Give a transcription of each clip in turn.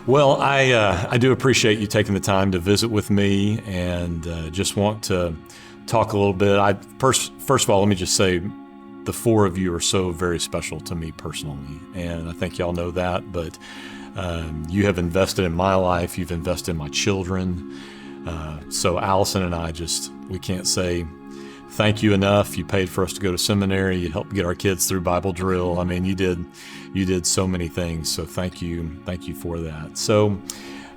Well, I do appreciate you taking the time to visit with me, and just want to talk a little bit. First of all, let me just say the four of you are so very special to me personally, and I think y'all know that, but you have invested in my life, you've invested in my children. So Allison and I we can't say thank you enough. You paid for us to go to seminary, you helped get our kids through Bible drill. I mean, you did so many things, so thank you for that. So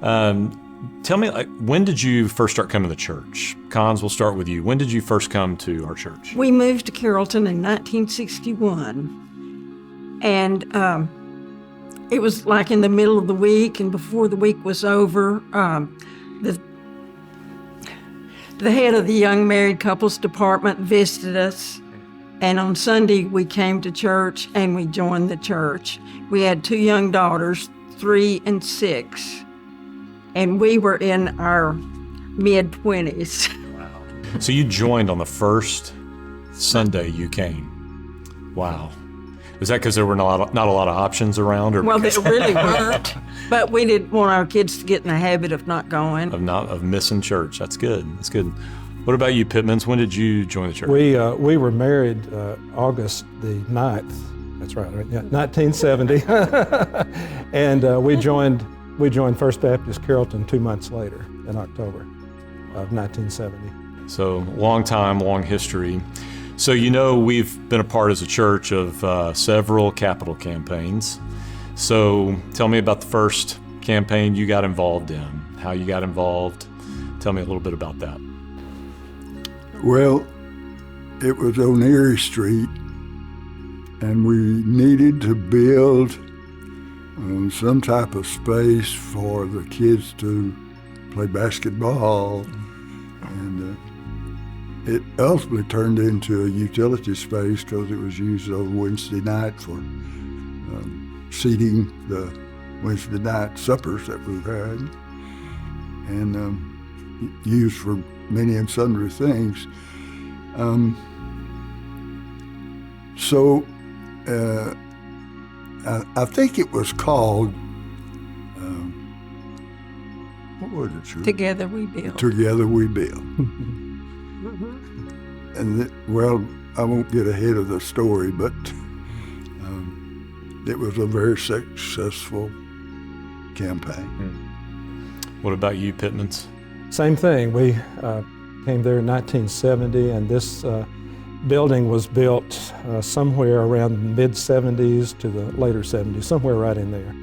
tell me, when did you first start coming to church? Cons, we'll start with you. When did you first come to our church? We moved to Carrollton in 1961, and it was like in the middle of the week, and before the week was over, the head of the young married couples department visited us, and on Sunday we came to church and we joined the church. We had two young daughters, 3 and 6, and we were in our mid-20s. Wow. So you joined on the first Sunday you came. Wow. Was that because there were not a lot of options around? Or well, there really weren't, but we didn't want our kids to get in the habit of not going. Of missing church. That's good. That's good. What about you, Pittmans? When did you join the church? We were married August the 9th. That's right. Yeah, 1970, and we joined First Baptist Carrollton 2 months later in October of 1970. So long time, long history. So we've been a part as a church of several capital campaigns. So tell me about the first campaign you got involved in, how you got involved. Tell me a little bit about that. Well, it was on Erie Street, and we needed to build some type of space for the kids to play basketball, and it ultimately turned into a utility space because it was used on Wednesday night for seating the Wednesday night suppers that we had, and used for many and sundry things. I think it was called, what was it, Shirley? Together We Build. Together We Build. And I won't get ahead of the story, but it was a very successful campaign. What about you, Pittmans? Same thing. We came there in 1970, and this building was built somewhere around the mid-70s to the later 70s, somewhere right in there.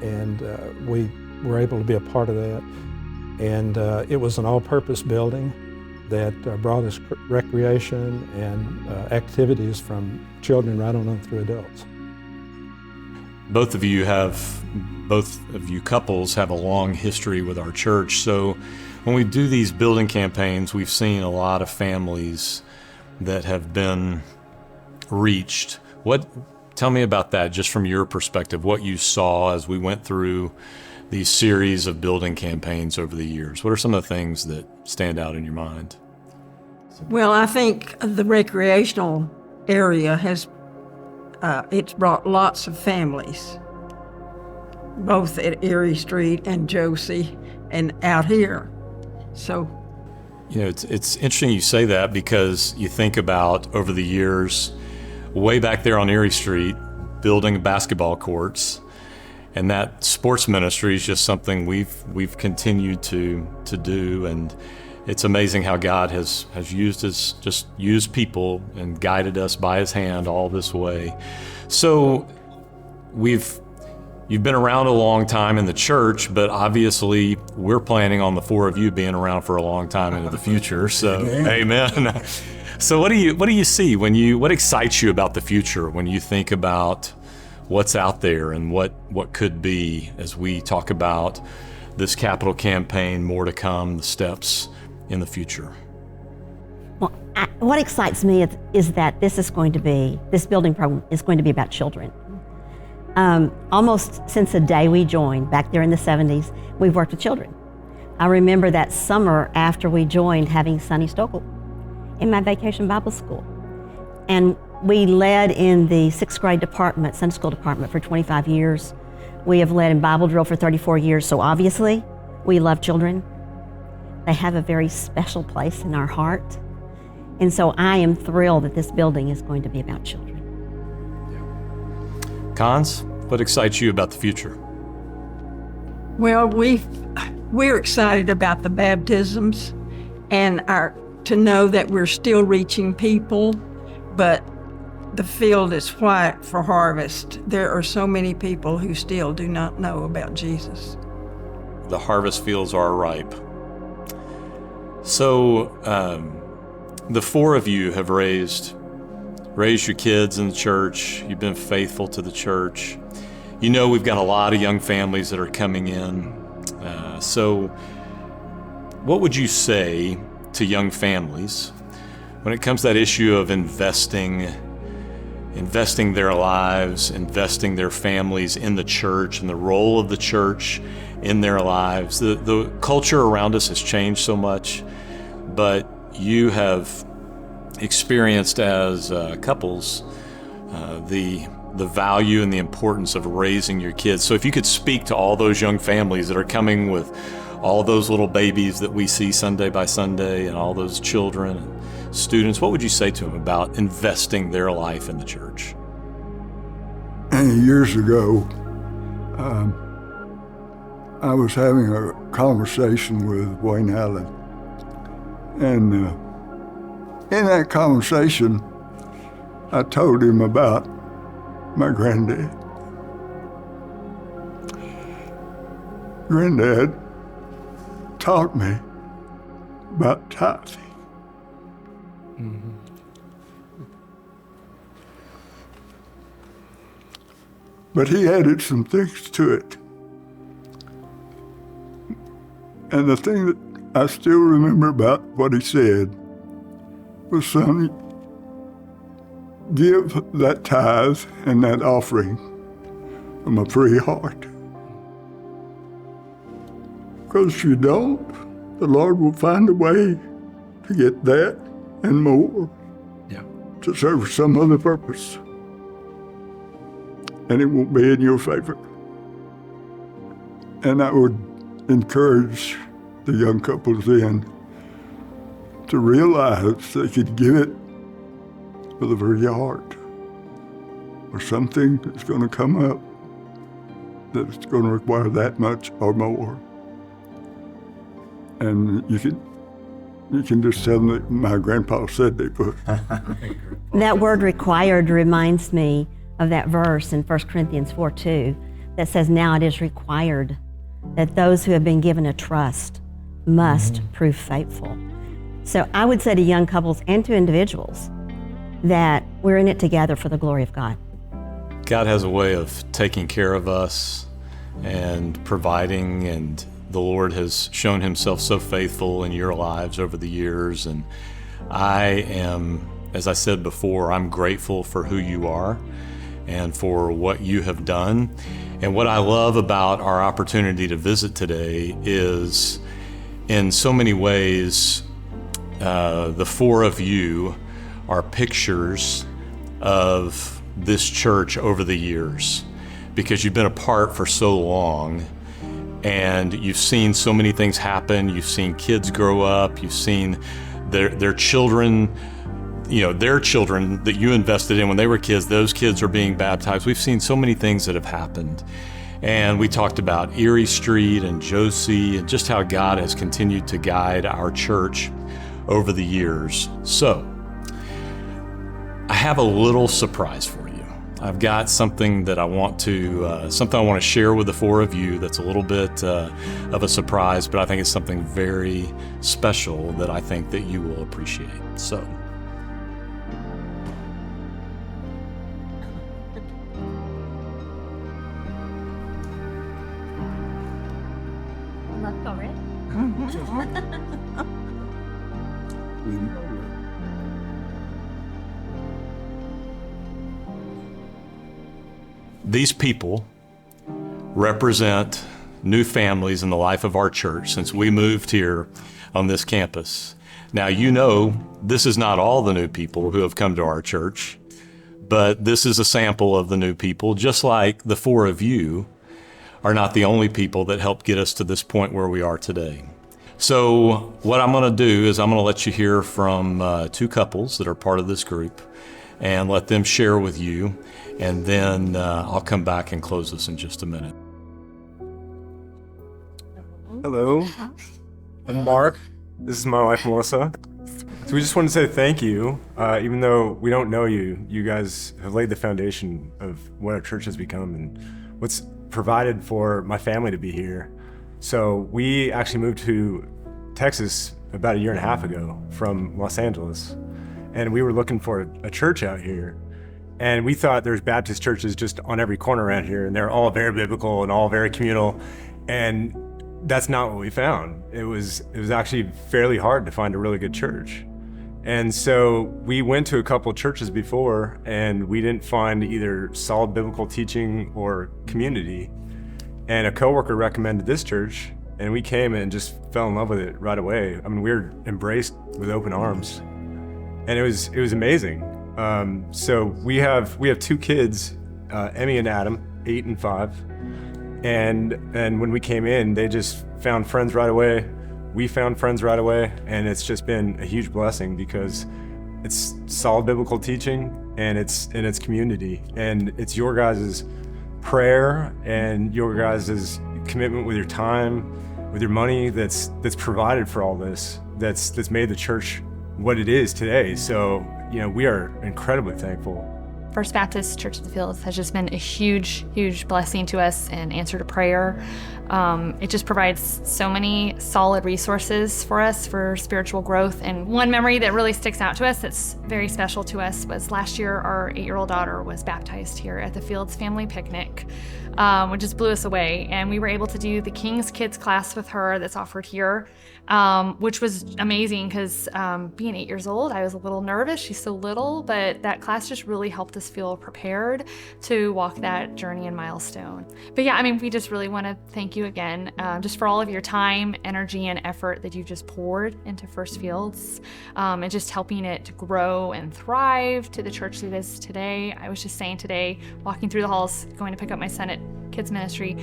And we were able to be a part of that. And it was an all-purpose building that brought us recreation and activities from children right on through adults. Both of you couples have a long history with our church. So when we do these building campaigns, we've seen a lot of families that have been reached. Tell me about that, just from your perspective, what you saw as we went through these series of building campaigns over the years. What are some of the things that stand out in your mind? Well, I think the recreational area it's brought lots of families, both at Erie Street and Josie and out here. So, it's interesting you say that, because you think about over the years, way back there on Erie Street, building basketball courts, and that sports ministry is just something we've continued to do, and it's amazing how God has used people and guided us by His hand all this way. So you've been around a long time in the church, but obviously we're planning on the four of you being around for a long time into the future. So, amen. So what do you see what excites you about the future when you think about what's out there and what could be, as we talk about this capital campaign, more to come, the steps in the future? Well, what excites me is that this building program is going to be about children. Almost since the day we joined, back there in the 70s, we've worked with children. I remember that summer after we joined having Sonny Stokel in my vacation Bible school. And we led in the 6th grade department, Sunday school department, for 25 years. We have led in Bible drill for 34 years, so obviously we love children. They have a very special place in our heart. And so I am thrilled that this building is going to be about children. Cons, what excites you about the future? Well, we're excited about the baptisms and to know that we're still reaching people, but the field is white for harvest. There are so many people who still do not know about Jesus. The harvest fields are ripe. So, the four of you have raised your kids in the church. You've been faithful to the church. You know we've got a lot of young families that are coming in. So what would you say to young families when it comes to that issue of investing their lives, investing their families in the church and the role of the church in their lives? The culture around us has changed so much, but you have experienced as couples the value and the importance of raising your kids. So if you could speak to all those young families that are coming with all those little babies that we see Sunday by Sunday and all those children and students, what would you say to them about investing their life in the church? Years ago, I was having a conversation with Wayne Allen, and in that conversation, I told him about my granddad. Granddad taught me about tithing. But he added some things to it. And the thing that I still remember about what he said was, son, give that tithe and that offering from a free heart. Because if you don't, the Lord will find a way to get that and more to serve some other purpose. And it won't be in your favor. And I would encourage the young couples then to realize they could give it with a very heart, or something that's going to come up that's going to require that much or more. And you can just tell them that my grandpa said they would. That word required reminds me of that verse in 1 Corinthians 4:2 that says, now it is required that those who have been given a trust must prove faithful. So I would say to young couples and to individuals that we're in it together for the glory of God. God has a way of taking care of us and providing, and the Lord has shown himself so faithful in your lives over the years. And I am, as I said before, I'm grateful for who you are and for what you have done. And what I love about our opportunity to visit today is, in so many ways, the four of you are pictures of this church over the years, because you've been apart for so long and you've seen so many things happen. You've seen kids grow up, you've seen their children, their children that you invested in when they were kids, those kids are being baptized. We've seen so many things that have happened. And we talked about Erie Street and Josie and just how God has continued to guide our church over the years. So I have a little surprise for you. I've got something that I want to share with the four of you that's a little bit of a surprise, but I think it's something very special that I think that you will appreciate. So. These people represent new families in the life of our church since we moved here on this campus. Now, this is not all the new people who have come to our church, but this is a sample of the new people, just like the four of you are not the only people that helped get us to this point where we are today. So what I'm going to do is I'm going to let you hear from two couples that are part of this group and let them share with you, and then I'll come back and close this in just a minute. Hello, I'm Mark. This is my wife, Melissa. So we just want to say thank you. Even though we don't know you, you guys have laid the foundation of what our church has become and what's provided for my family to be here. So we actually moved to Texas about a year and a half ago from Los Angeles, and we were looking for a church out here. And we thought there's Baptist churches just on every corner around here, and they're all very biblical and all very communal. And that's not what we found. It was actually fairly hard to find a really good church. And so we went to a couple churches before, and we didn't find either solid biblical teaching or community. And a coworker recommended this church, and we came and just fell in love with it right away. I mean, we were embraced with open arms, and it was amazing. So we have two kids, Emmy and Adam, 8 and 5. And when we came in, they just found friends right away. We found friends right away, and it's just been a huge blessing because it's solid biblical teaching and it's community, and it's your guys' prayer and your guys' commitment with your time, with your money that's provided for all this, that's made the church what it is today. So, we are incredibly thankful. First Baptist Church of the Fields has just been a huge, huge blessing to us and answer to prayer. It just provides so many solid resources for us for spiritual growth. And one memory that really sticks out to us that's very special to us was last year our 8-year-old daughter was baptized here at the Fields family picnic, which just blew us away. And we were able to do the King's Kids class with her that's offered here, which was amazing because being 8 years old, I was a little nervous. She's so little, but that class just really helped us feel prepared to walk that journey and milestone. But yeah, we just really want to thank you again, just for all of your time, energy, and effort that you've just poured into First Fields, and just helping it to grow and thrive to the church that it is today. I was just saying today, walking through the halls, going to pick up my son at kids ministry,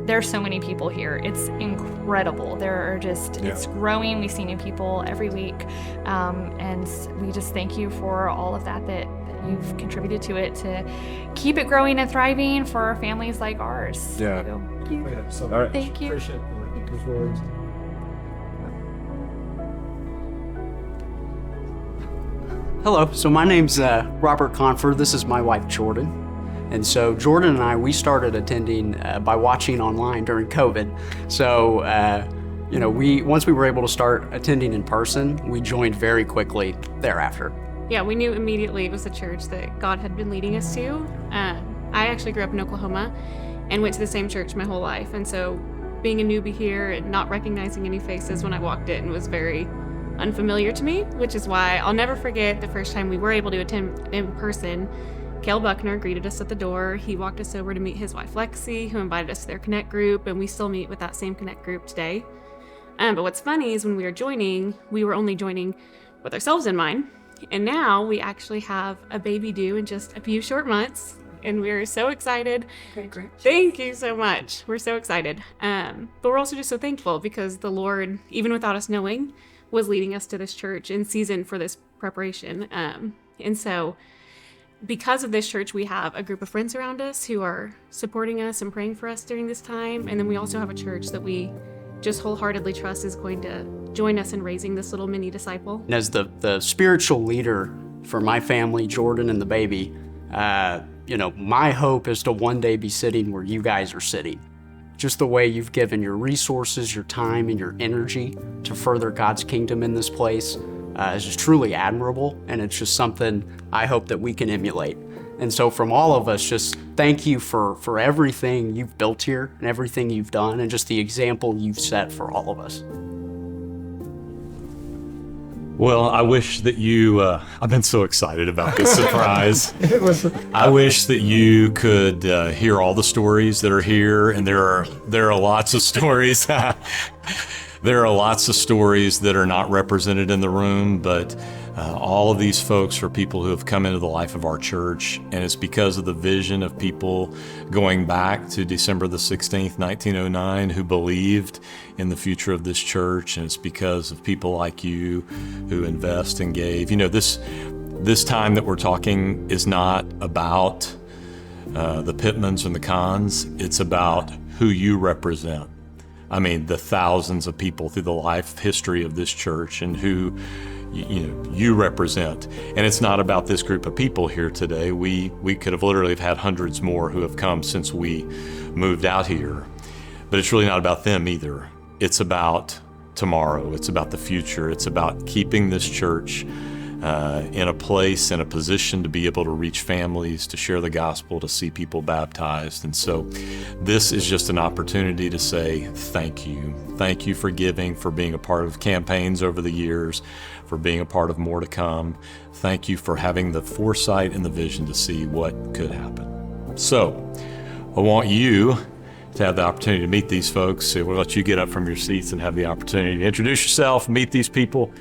there's so many people here. It's incredible. It's growing. We see new people every week. And we just thank you for all of that you've contributed to it to keep it growing and thriving for families like ours. Yeah. So, thank you. So All right. Thank you. Appreciate those words. Hello, so my name's Robert Confer. This is my wife, Jordan. And so Jordan and I, we started attending by watching online during COVID. So, once we were able to start attending in person, we joined very quickly thereafter. Yeah, we knew immediately it was the church that God had been leading us to. I actually grew up in Oklahoma and went to the same church my whole life. And so being a newbie here and not recognizing any faces when I walked in was very unfamiliar to me, which is why I'll never forget the first time we were able to attend in person. Cale Buckner greeted us at the door. He walked us over to meet his wife, Lexi, who invited us to their Connect group, and we still meet with that same Connect group today. But what's funny is when we were joining, we were only joining with ourselves in mind. And now we actually have a baby due in just a few short months, and we're so excited. Thank you so much. We're so excited. But we're also just so thankful because the Lord, even without us knowing, was leading us to this church in season for this preparation. And so because of this church, we have a group of friends around us who are supporting us and praying for us during this time. And then we also have a church that we just wholeheartely trust is going to join us in raising this little mini disciple. And as the spiritual leader for my family, Jordan and the baby, my hope is to one day be sitting where you guys are sitting. Just the way you've given your resources, your time, and your energy to further God's kingdom in this place is just truly admirable, and it's just something I hope that we can emulate. And so from all of us, just thank you for everything you've built here and everything you've done and just the example you've set for all of us. Well, I wish that you, I've been so excited about this surprise. I wish that you could hear all the stories that are here, and there are lots of stories. There are lots of stories that are not represented in the room, but All of these folks are people who have come into the life of our church, and it's because of the vision of people going back to December the 16th, 1909, who believed in the future of this church, and it's because of people like you who invest and gave. You know, this time that we're talking is not about the Pittmans and the Kahns. It's about who you represent. I mean, the thousands of people through the life history of this church and who you represent. And it's not about this group of people here today. We could have literally had hundreds more who have come since we moved out here. But it's really not about them either. It's about tomorrow. It's about the future. It's about keeping this church in a place, in a position to be able to reach families, to share the gospel, to see people baptized. And so this is just an opportunity to say thank you. Thank you for giving, for being a part of campaigns over the years, for being a part of more to come. Thank you for having the foresight and the vision to see what could happen. So I want you to have the opportunity to meet these folks. So we'll let you get up from your seats and have the opportunity to introduce yourself, meet these people.